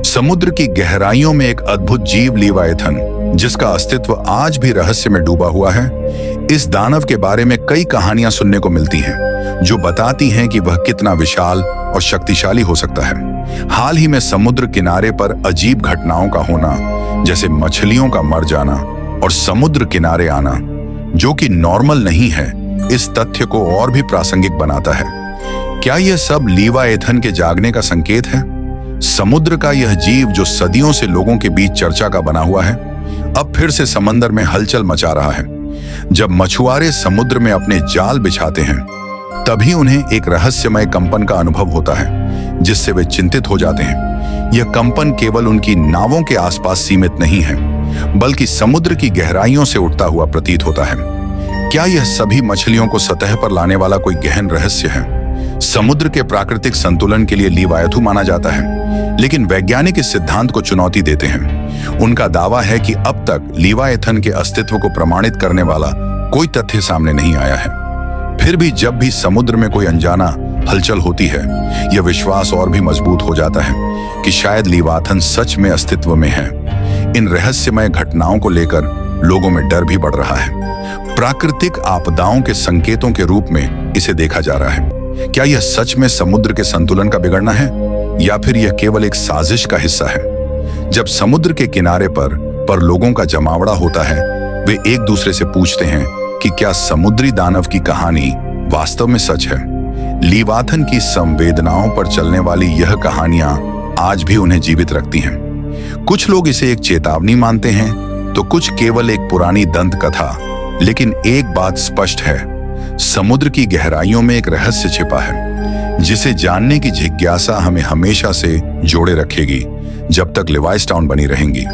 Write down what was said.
समुद्र की गहराइयों में एक अद्भुत जीव लीवायथन, जिसका अस्तित्व आज भी रहस्य में डूबा हुआ है। इस दानव के बारे में कई कहानियां सुनने को मिलती हैं, जो बताती हैं कि वह कितना विशाल और शक्तिशाली हो सकता है। हाल ही में समुद्र किनारे पर अजीब घटनाओं का होना, जैसे मछलियों का मर जाना और समुद्र किनारे आना, जो कि नॉर्मल नहीं है, इस तथ्य को और भी प्रासंगिक बनाता है। क्या यह सब लीवायथन के जागने का संकेत है? समुद्र का यह जीव जो सदियों से लोगों के बीच चर्चा का बना हुआ है, अब फिर से समंदर में हलचल मचा रहा है। जब मछुआरे समुद्र में अपने जाल बिछाते हैं, तभी उन्हें एक रहस्यमय कंपन का अनुभव होता है, जिससे वे चिंतित हो जाते हैं। यह कंपन केवल उनकी नावों के आसपास सीमित नहीं है, बल्कि समुद्र की गहराइयों से उठता हुआ प्रतीत होता है। क्या यह सभी मछलियों को सतह पर लाने वाला कोई गहन रहस्य है? समुद्र के प्राकृतिक संतुलन के लिए लीवायथु माना जाता है, लेकिन वैज्ञानिक इस सिद्धांत को चुनौती देते हैं। उनका दावा है कि अब तक लीवायथन के अस्तित्व को प्रमाणित करने वाला कोई तथ्य सामने नहीं आया है। फिर भी जब भी समुद्र में कोई अनजाना हलचल होती है, यह विश्वास और भी मजबूत हो जाता है कि शायद लीवायथन सच में अस्तित्व में है। इन रहस्यमय घटनाओं को लेकर लोगों में डर भी बढ़ रहा है। प्राकृतिक आपदाओं के संकेतों के रूप में इसे देखा जा रहा है। क्या यह सच में समुद्र के संतुलन का बिगड़ना है, या फिर यह केवल एक साजिश का हिस्सा है? जब समुद्र के किनारे पर लोगों का जमावड़ा होता है, वे एक दूसरे से पूछते हैं कि क्या समुद्री दानव की कहानी वास्तव में सच है। लीवायथन की संवेदनाओं पर चलने वाली यह कहानियां आज भी उन्हें जीवित रखती हैं। कुछ लोग इसे एक चेतावनी मानते हैं, तो कुछ केवल एक पुरानी दंत कथा। लेकिन एक बात स्पष्ट है, समुद्र की गहराइयों में एक रहस्य छिपा है, जिसे जानने की जिज्ञासा हमें हमेशा से जोड़े रखेगी, जब तक लीवायथन बनी रहेंगी।